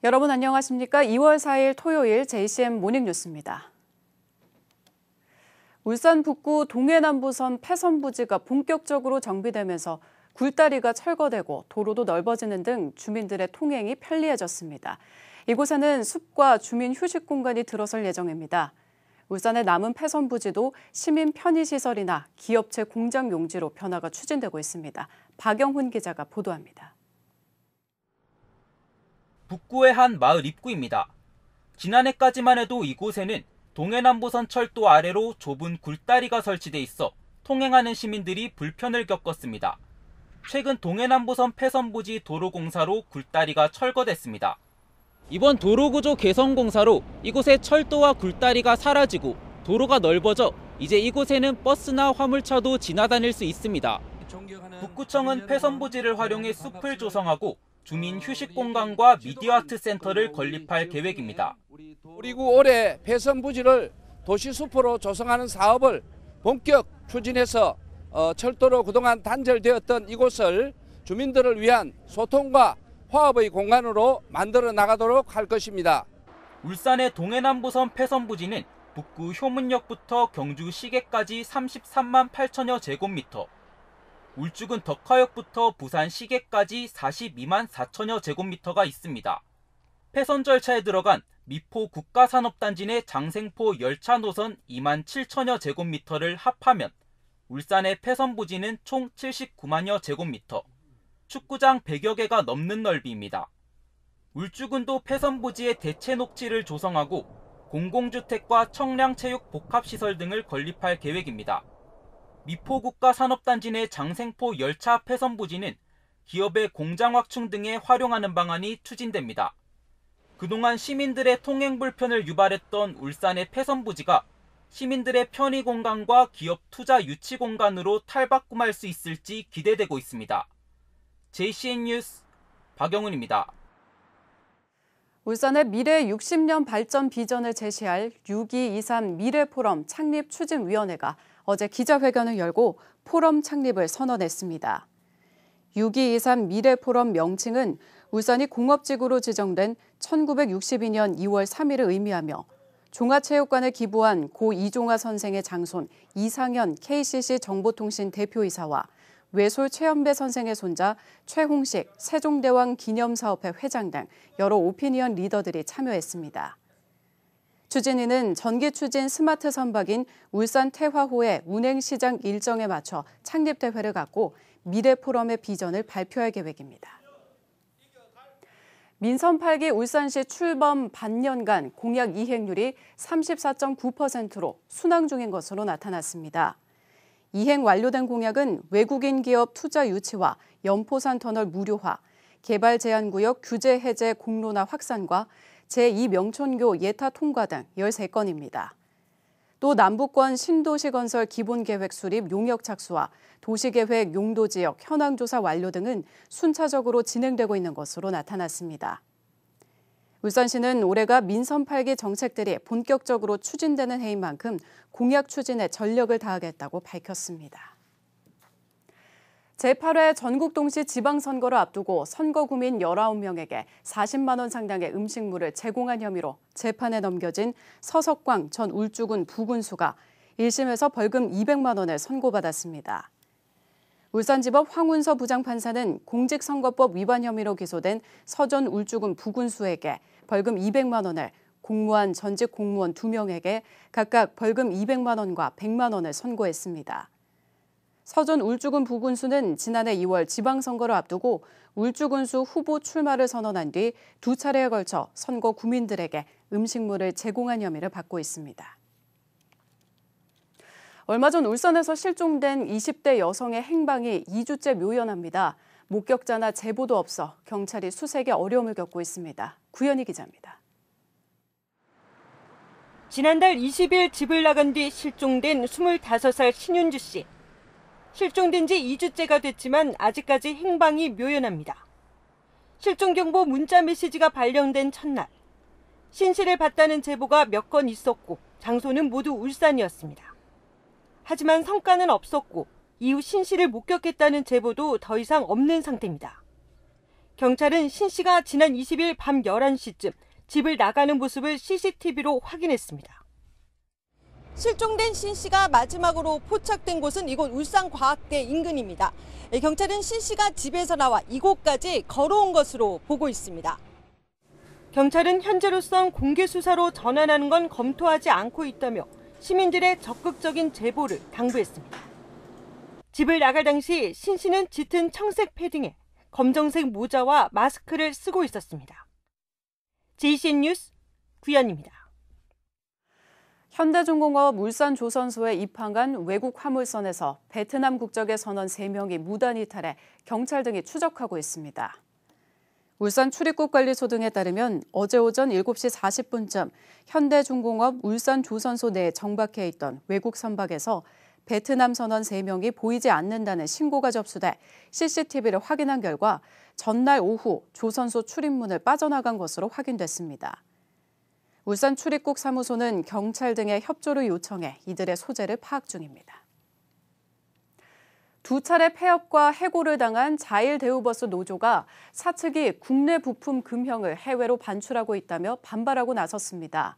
여러분 안녕하십니까? 2월 4일 토요일 JCM 모닝뉴스입니다. 울산 북구 동해남부선 폐선부지가 본격적으로 정비되면서 굴다리가 철거되고 도로도 넓어지는 등 주민들의 통행이 편리해졌습니다. 이곳에는 숲과 주민 휴식 공간이 들어설 예정입니다. 울산의 남은 폐선부지도 시민 편의시설이나 기업체 공장 용지로 변화가 추진되고 있습니다. 박영훈 기자가 보도합니다. 북구의 한 마을 입구입니다. 지난해까지만 해도 이곳에는 동해남부선 철도 아래로 좁은 굴다리가 설치돼 있어 통행하는 시민들이 불편을 겪었습니다. 최근 동해남부선 폐선부지 도로공사로 굴다리가 철거됐습니다. 이번 도로구조 개선 공사로 이곳에 철도와 굴다리가 사라지고 도로가 넓어져 이제 이곳에는 버스나 화물차도 지나다닐 수 있습니다. 북구청은 폐선부지를 활용해 숲을 조성하고 주민 휴식 공간과 미디어 아트 센터를 건립할 계획입니다. 그리고 올해 폐선부지를 도시숲으로 조성하는 사업을 본격 추진해서 철도로 그동안 단절되었던 이곳을 주민들을 위한 소통과 화합의 공간으로 만들어 나가도록 할 것입니다. 울산의 동해남부선 폐선부지는 북구 효문역부터 경주 시계까지 33만 8천여 제곱미터, 울주군 덕화역부터 부산 시계까지 42만 4천여 제곱미터가 있습니다. 폐선 절차에 들어간 미포 국가산업단지 내 장생포 열차 노선 2만 7천여 제곱미터를 합하면 울산의 폐선부지는 총 79만여 제곱미터, 축구장 100여 개가 넘는 넓이입니다. 울주군도 폐선부지에 대체 녹지를 조성하고 공공주택과 청량체육 복합시설 등을 건립할 계획입니다. 미포국가산업단지 내 장생포 열차 폐선부지는 기업의 공장 확충 등에 활용하는 방안이 추진됩니다. 그동안 시민들의 통행 불편을 유발했던 울산의 폐선부지가 시민들의 편의 공간과 기업 투자 유치 공간으로 탈바꿈할 수 있을지 기대되고 있습니다. JCN 뉴스 박영훈입니다. 울산의 미래 60년 발전 비전을 제시할 6223 미래포럼 창립추진위원회가 어제 기자회견을 열고 포럼 창립을 선언했습니다. 6223 미래포럼 명칭은 울산이 공업지구로 지정된 1962년 2월 3일을 의미하며 종합체육관에 기부한 고 이종화 선생의 장손 이상현 KCC 정보통신 대표이사와 외솔 최연배 선생의 손자 최홍식 세종대왕 기념사업회 회장 등 여러 오피니언 리더들이 참여했습니다. 추진위는 전기 추진 스마트 선박인 울산 태화호의 운행시장 일정에 맞춰 창립대회를 갖고 미래포럼의 비전을 발표할 계획입니다. 민선 8기 울산시 출범 반년간 공약 이행률이 34.9%로 순항 중인 것으로 나타났습니다. 이행 완료된 공약은 외국인 기업 투자 유치와 연포산 터널 무료화, 개발 제한구역 규제 해제 공론화 확산과 제2명천교 예타 통과 등 13건입니다. 또 남부권 신도시 건설 기본계획 수립 용역 착수와 도시계획 용도지역 현황조사 완료 등은 순차적으로 진행되고 있는 것으로 나타났습니다. 울산시는 올해가 민선 8기 정책들이 본격적으로 추진되는 해인 만큼 공약 추진에 전력을 다하겠다고 밝혔습니다. 제8회 전국동시 지방선거를 앞두고 선거구민 19명에게 40만 원 상당의 음식물을 제공한 혐의로 재판에 넘겨진 서석광 전 울주군 부군수가 1심에서 벌금 200만 원을 선고받았습니다. 울산지법 황운서 부장판사는 공직선거법 위반 혐의로 기소된 서 전 울주군 부군수에게 벌금 200만 원을, 공무원 전직 공무원 2명에게 각각 벌금 200만 원과 100만 원을 선고했습니다. 서 전 울주군 부군수는 지난해 2월 지방선거를 앞두고 울주군수 후보 출마를 선언한 뒤 두 차례에 걸쳐 선거 구민들에게 음식물을 제공한 혐의를 받고 있습니다. 얼마 전 울산에서 실종된 20대 여성의 행방이 2주째 묘연합니다. 목격자나 제보도 없어 경찰이 수색에 어려움을 겪고 있습니다. 구현희 기자입니다. 지난달 20일 집을 나간 뒤 실종된 25살 신윤주 씨. 실종된 지 2주째가 됐지만 아직까지 행방이 묘연합니다. 실종경보 문자 메시지가 발령된 첫날, 신시를 봤다는 제보가 몇 건 있었고 장소는 모두 울산이었습니다. 하지만 성과는 없었고 이후 신시를 목격했다는 제보도 더 이상 없는 상태입니다. 경찰은 신 씨가 지난 20일 밤 11시쯤 집을 나가는 모습을 CCTV로 확인했습니다. 실종된 신 씨가 마지막으로 포착된 곳은 이곳 울산과학대 인근입니다. 경찰은 신 씨가 집에서 나와 이곳까지 걸어온 것으로 보고 있습니다. 경찰은 현재로선 공개 수사로 전환하는 건 검토하지 않고 있다며 시민들의 적극적인 제보를 당부했습니다. 집을 나갈 당시 신 씨는 짙은 청색 패딩에 검정색 모자와 마스크를 쓰고 있었습니다. JCN 뉴스 구현입니다. 현대중공업 울산조선소에 입항한 외국 화물선에서 베트남 국적의 선원 3명이 무단 이탈해 경찰 등이 추적하고 있습니다. 울산 출입국관리소 등에 따르면 어제 오전 7시 40분쯤 현대중공업 울산조선소 내에 정박해 있던 외국 선박에서 베트남 선원 3명이 보이지 않는다는 신고가 접수돼 CCTV를 확인한 결과 전날 오후 조선소 출입문을 빠져나간 것으로 확인됐습니다. 울산 출입국 사무소는 경찰 등의 협조를 요청해 이들의 소재를 파악 중입니다. 2차례 폐업과 해고를 당한 자일대우버스 노조가 사측이 국내 부품 금형을 해외로 반출하고 있다며 반발하고 나섰습니다.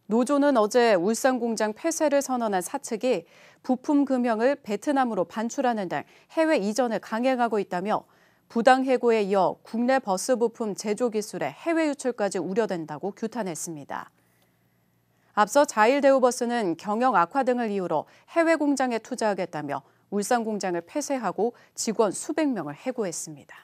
노조는 어제 울산 공장 폐쇄를 선언한 사측이 부품 금형을 베트남으로 반출하는 등 해외 이전을 강행하고 있다며 부당 해고에 이어 국내 버스 부품 제조 기술의 해외 유출까지 우려된다고 규탄했습니다. 앞서 자일대우버스는 경영 악화 등을 이유로 해외 공장에 투자하겠다며 울산 공장을 폐쇄하고 직원 수백 명을 해고했습니다.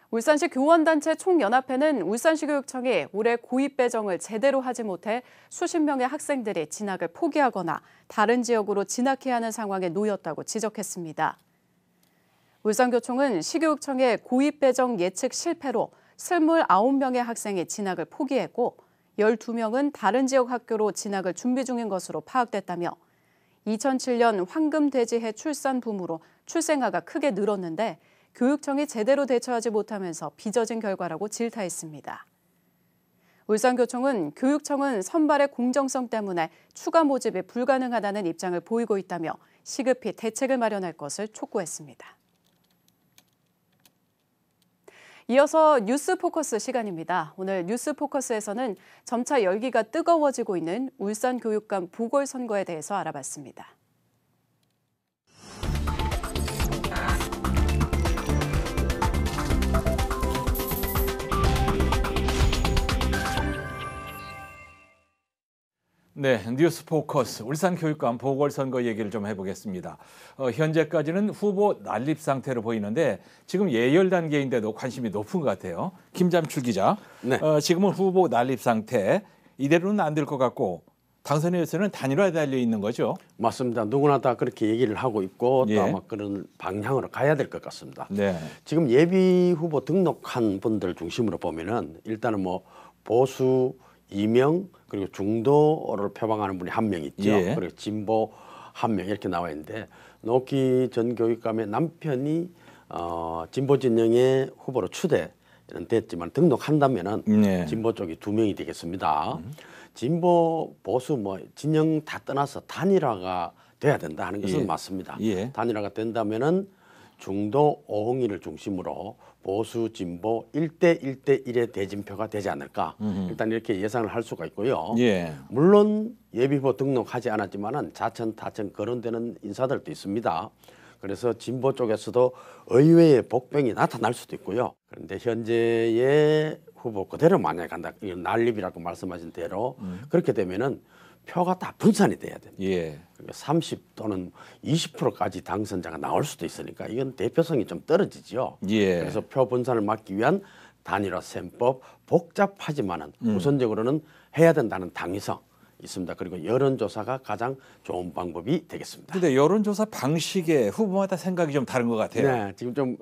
울산시 교원단체 총연합회는 울산시 교육청이 올해 고입 배정을 제대로 하지 못해 수십 명의 학생들이 진학을 포기하거나 다른 지역으로 진학해야 하는 상황에 놓였다고 지적했습니다. 울산교총은 시교육청의 고입 배정 예측 실패로 29명의 학생이 진학을 포기했고 12명은 다른 지역 학교로 진학을 준비 중인 것으로 파악됐다며 2007년 황금돼지해 출산 붐으로 출생아가 크게 늘었는데 교육청이 제대로 대처하지 못하면서 빚어진 결과라고 질타했습니다. 울산교총은 교육청은 선발의 공정성 때문에 추가 모집이 불가능하다는 입장을 보이고 있다며 시급히 대책을 마련할 것을 촉구했습니다. 이어서 뉴스포커스 시간입니다. 오늘 뉴스포커스에서는 점차 열기가 뜨거워지고 있는 울산교육감 보궐선거에 대해서 알아봤습니다. 네, 뉴스포커스 울산교육감 보궐선거 얘기를 좀 해보겠습니다. 현재까지는 후보 난립 상태로 보이는데 지금 예열 단계인데도 관심이 높은 것 같아요. 김잠출 기자, 네. 지금은 후보 난립 상태, 이대로는 안 될 것 같고 당선에 위해서는 단일화에 달려 있는 거죠? 맞습니다. 누구나 다 그렇게 얘기를 하고 있고 예. 또 아마 그런 방향으로 가야 될 것 같습니다. 네. 지금 예비 후보 등록한 분들 중심으로 보면은 일단은 뭐 보수 2명 그리고 중도를 표방하는 분이 1명 있죠. 예. 그리고 진보 1명 이렇게 나와 있는데 노키 전 교육감의 남편이 진보 진영의 후보로 추대는 됐지만 등록한다면은 네. 진보 쪽이 2명이 되겠습니다. 진보 보수 뭐 진영 다 떠나서 단일화가 돼야 된다 하는 것은 예. 맞습니다. 예. 단일화가 된다면은 중도 5홍위를 중심으로 보수 진보 1대1의 대진표가 되지 않을까. 일단 이렇게 예상을 할 수가 있고요. 예. 물론 예비후보 등록하지 않았지만은 자천 타천 거론되는 인사들도 있습니다. 그래서 진보 쪽에서도 의외의 복병이 나타날 수도 있고요. 그런데 현재의 후보 그대로 만약에 간다, 이건 난립이라고 말씀하신 대로 그렇게 되면은 표가 다 분산이 돼야 됩니다. 예. 30 또는 20%까지 당선자가 나올 수도 있으니까 이건 대표성이 좀 떨어지죠. 예. 그래서 표 분산을 막기 위한 단일화 셈법, 복잡하지만은 우선적으로는 해야 된다는 당위성 있습니다. 그리고 여론조사가 가장 좋은 방법이 되겠습니다. 근데 여론조사 방식에 후보마다 생각이 좀 다른 것 같아요. 네, 지금 좀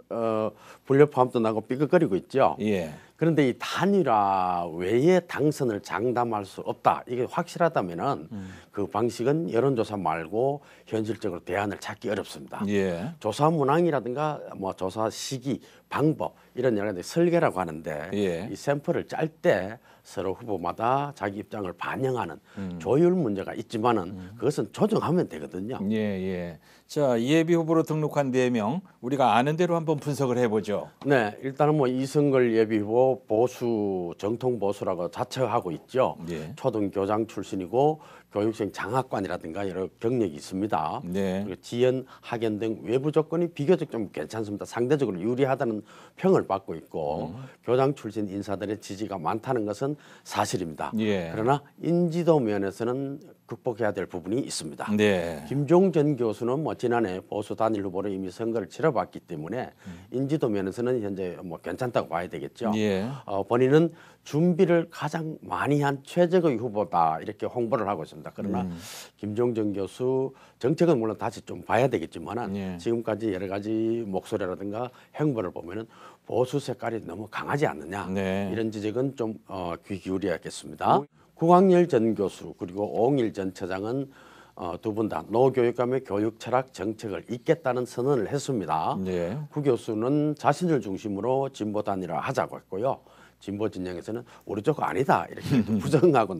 불협화음도 나고 삐걱거리고 있죠. 예. 그런데 이 단일화 외에 당선을 장담할 수 없다. 이게 확실하다면은 그 방식은 여론조사 말고 현실적으로 대안을 찾기 어렵습니다. 예. 조사 문항이라든가 뭐 조사 시기, 방법 이런 여러 가지 설계라고 하는데 예. 이 샘플을 짤 때 서로 후보마다 자기 입장을 반영하는 조율 문제가 있지만은 그것은 조정하면 되거든요. 예, 예. 자, 예비 후보로 등록한 4명 우리가 아는 대로 한번 분석을 해보죠. 네, 일단은 뭐 이성걸 예비 후보 보수 정통 보수라고 자처하고 있죠. 예. 초등교장 출신이고 교육생 장학관이라든가 여러 경력이 있습니다. 네. 그리고 지연, 학연 등 외부 조건이 비교적 좀 괜찮습니다. 상대적으로 유리하다는 평을 받고 있고 교장 출신 인사들의 지지가 많다는 것은 사실입니다. 예. 그러나 인지도 면에서는 극복해야 될 부분이 있습니다. 네. 김종전 교수는 뭐 지난해 보수 단일 후보로 이미 선거를 치러봤기 때문에 인지도 면에서는 현재 뭐 괜찮다고 봐야 되겠죠. 예. 본인은 준비를 가장 많이 한 최적의 후보다 이렇게 홍보를 하고 있습니다. 그러나 김종전 교수 정책은 물론 다시 좀 봐야 되겠지만 예. 지금까지 여러 가지 목소리라든가 행보를 보면은 보수 색깔이 너무 강하지 않느냐 네. 이런 지적은 좀 귀 기울여야겠습니다. 구광열 전 교수 그리고 오홍일 전 처장은 두 분 다 노교육감의 교육 철학 정책을 잇겠다는 선언을 했습니다. 네. 구 교수는 자신을 중심으로 진보 단일화 하자고 했고요. 진보 진영에서는 우리 쪽 아니다 이렇게 부정하고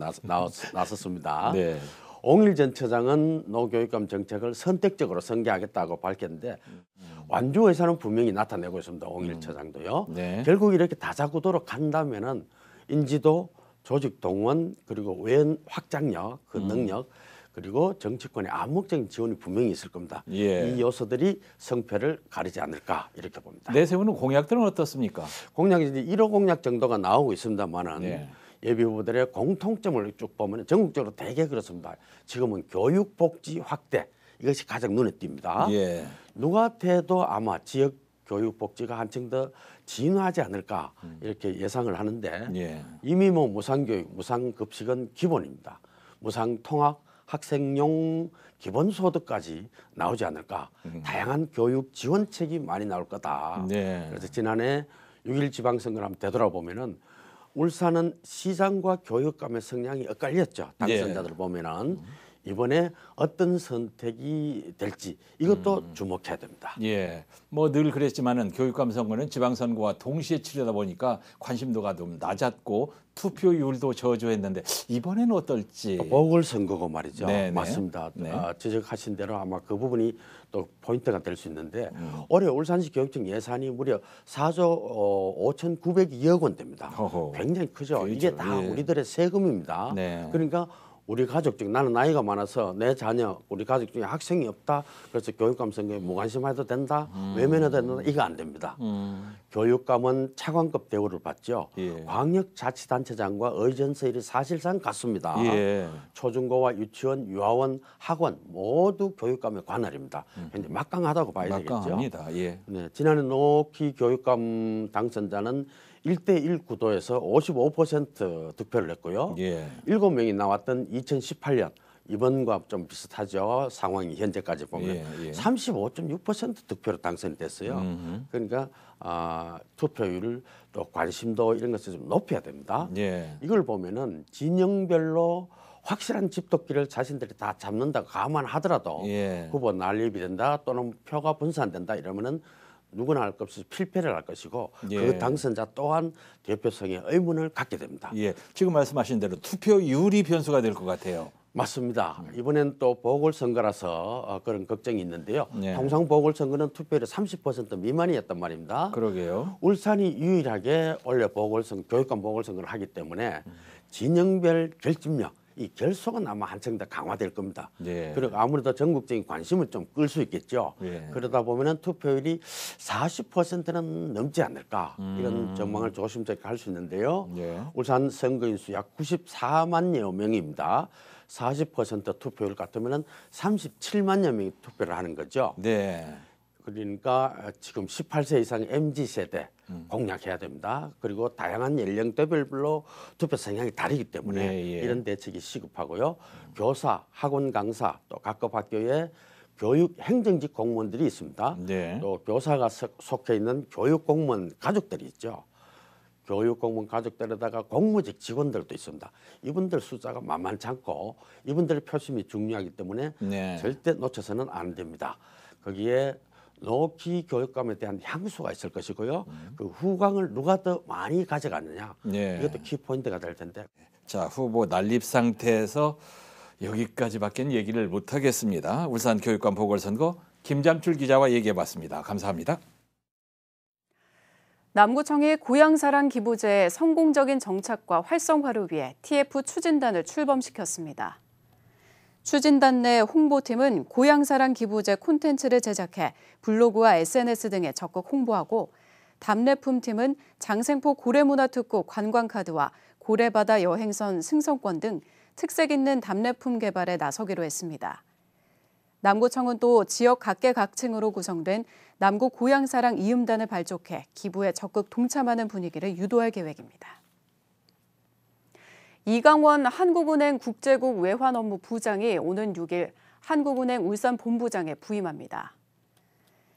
나섰습니다. 네. 옹일 전 처장은 노교육감 정책을 선택적으로 전개하겠다고 밝혔는데 완주 의사는 분명히 나타내고 있습니다. 옹일 처장도요. 네. 결국 이렇게 다자구도로 간다면은 인지도, 조직 동원 그리고 외연 확장력, 그 능력 그리고 정치권의 암묵적인 지원이 분명히 있을 겁니다. 예. 이 요소들이 성패를 가리지 않을까 이렇게 봅니다. 내세우는 공약들은 어떻습니까? 공약이 이제 1호 공약 정도가 나오고 있습니다만은 네. 예비 후보들의 공통점을 쭉 보면 전국적으로 대개 그렇습니다. 지금은 교육 복지 확대 이것이 가장 눈에 띕니다. 예. 누구한테도 아마 지역 교육 복지가 한층 더 진화하지 않을까 이렇게 예상을 하는데 예. 이미 뭐 무상교육, 무상급식은 기본입니다. 무상통학, 학생용 기본소득까지 나오지 않을까. 다양한 교육 지원책이 많이 나올 거다. 네. 그래서 지난해 6.1 지방선거를 한번 되돌아보면은 울산은 시장과 교육감의 성향이 엇갈렸죠. 당선자들 보면은 이번에 어떤 선택이 될지 이것도 주목해야 됩니다. 예. 뭐 늘 그랬지만은 교육감 선거는 지방선거와 동시에 치르다 보니까 관심도가 좀 낮았고 투표율도 저조했는데 이번에는 어떨지. 보궐선거고 말이죠. 네네. 맞습니다. 네. 지적하신 대로 아마 그 부분이 또 포인트가 될 수 있는데 올해 울산시 교육청 예산이 무려 4조 5,902억 원 됩니다. 허허. 굉장히 크죠. 그렇죠. 이게 다 예. 우리들의 세금입니다. 네. 그러니까 우리 가족 중 나는 나이가 많아서 내 자녀 우리 가족 중에 학생이 없다. 그래서 교육감 선거에 무관심해도 된다. 외면해도 된다. 이거 안 됩니다. 교육감은 차관급 대우를 받죠. 예. 광역자치단체장과 의전서열이 사실상 같습니다. 예. 초중고와 유치원, 유아원, 학원 모두 교육감의 관할입니다. 현재 막강하다고 봐야 되겠죠. 막강합니다. 예. 네, 지난해 노키 교육감 당선자는 1대1 구도에서 55% 득표를 했고요. 예. 7명이 나왔던 2018년 이번과 좀 비슷하죠. 상황이 현재까지 보면 예, 예. 35.6% 득표로 당선이 됐어요. 그러니까 투표율을 또 관심도 이런 것을 좀 높여야 됩니다. 예. 이걸 보면은 진영별로 확실한 집도끼를 자신들이 다 잡는다고 감안하더라도 예. 후보 난립이 된다 또는 표가 분산된다 이러면은 누구나 할 것 없이 필패를 할 것이고 예. 그 당선자 또한 대표성에 의문을 갖게 됩니다. 예. 지금 말씀하신 대로 투표율이 변수가 될 것 같아요. 맞습니다. 이번엔 또 보궐선거라서 그런 걱정이 있는데요. 네. 통상 보궐선거는 투표율이 30% 미만이었단 말입니다. 그러게요. 울산이 유일하게 원래 교육감 보궐선거를 하기 때문에 진영별 결집력, 이 결속은 아마 한층 더 강화될 겁니다. 네. 그리고 아무래도 전국적인 관심을 좀 끌 수 있겠죠. 네. 그러다 보면은 투표율이 40%는 넘지 않을까 이런 전망을 조심스럽게 할 수 있는데요. 네. 울산 선거인 수 약 94만여 명입니다. 40% 투표율 같으면은 37만여 명이 투표를 하는 거죠. 네. 그러니까 지금 18세 이상 MZ세대 공략해야 됩니다. 그리고 다양한 연령대별로 투표 성향이 다르기 때문에 예, 예. 이런 대책이 시급하고요. 교사, 학원 강사, 또 각급 학교에 교육 행정직 공무원들이 있습니다. 네. 또 교사가 속해 있는 교육 공무원 가족들이 있죠. 교육 공무원 가족들에다가 공무직 직원들도 있습니다. 이분들 숫자가 만만치 않고 이분들의 표심이 중요하기 때문에 네. 절대 놓쳐서는 안 됩니다. 거기에 노키 교육감에 대한 향수가 있을 것이고요. 그 후광을 누가 더 많이 가져갔느냐. 네. 이것도 키포인트가 될 텐데. 자, 후보 난립 상태에서 여기까지밖에 얘기를 못 하겠습니다. 울산 교육감 보궐선거 김잠출 기자와 얘기해봤습니다. 감사합니다. 남구청이 고향사랑 기부제의 성공적인 정착과 활성화를 위해 TF 추진단을 출범시켰습니다. 추진단 내 홍보팀은 고향사랑 기부제 콘텐츠를 제작해 블로그와 SNS 등에 적극 홍보하고 답례품팀은 장생포 고래문화특구 관광카드와 고래바다 여행선 승선권 등 특색 있는 답례품 개발에 나서기로 했습니다. 남구청은 또 지역 각계각층으로 구성된 남구 고향사랑 이음단을 발족해 기부에 적극 동참하는 분위기를 유도할 계획입니다. 이강원 한국은행 국제국 외환업무 부장이 오는 6일 한국은행 울산 본부장에 부임합니다.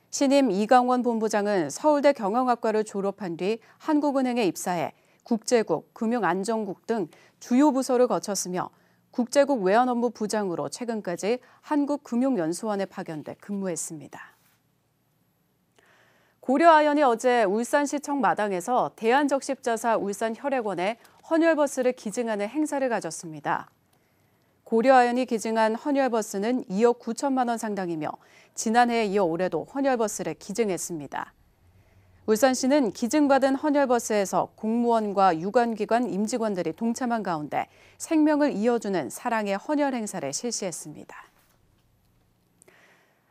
신임 이강원 본부장은 서울대 경영학과를 졸업한 뒤 한국은행에 입사해 국제국, 금융안전국 등 주요 부서를 거쳤으며 국제국 외환업무 부장으로 최근까지 한국금융연수원에 파견돼 근무했습니다. 고려아연이 어제 울산시청 마당에서 대한적십자사 울산혈액원에 헌혈버스를 기증하는 행사를 가졌습니다. 고려아연이 기증한 헌혈버스는 2억 9천만 원 상당이며 지난해에 이어 올해도 헌혈버스를 기증했습니다. 울산시는 기증받은 헌혈버스에서 공무원과 유관기관 임직원들이 동참한 가운데 생명을 이어주는 사랑의 헌혈 행사를 실시했습니다.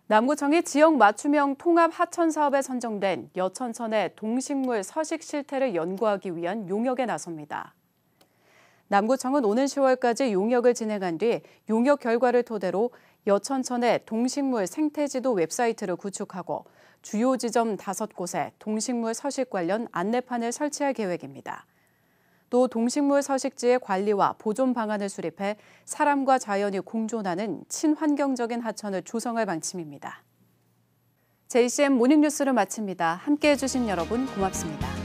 남구청이 지역 맞춤형 통합 하천 사업에 선정된 여천천의 동식물 서식 실태를 연구하기 위한 용역에 나섭니다. 남구청은 오는 10월까지 용역을 진행한 뒤 용역 결과를 토대로 여천천의 동식물 생태지도 웹사이트를 구축하고 주요 지점 5곳에 동식물 서식 관련 안내판을 설치할 계획입니다. 또 동식물 서식지의 관리와 보존 방안을 수립해 사람과 자연이 공존하는 친환경적인 하천을 조성할 방침입니다. JCM 모닝뉴스를 마칩니다. 함께해 주신 여러분 고맙습니다.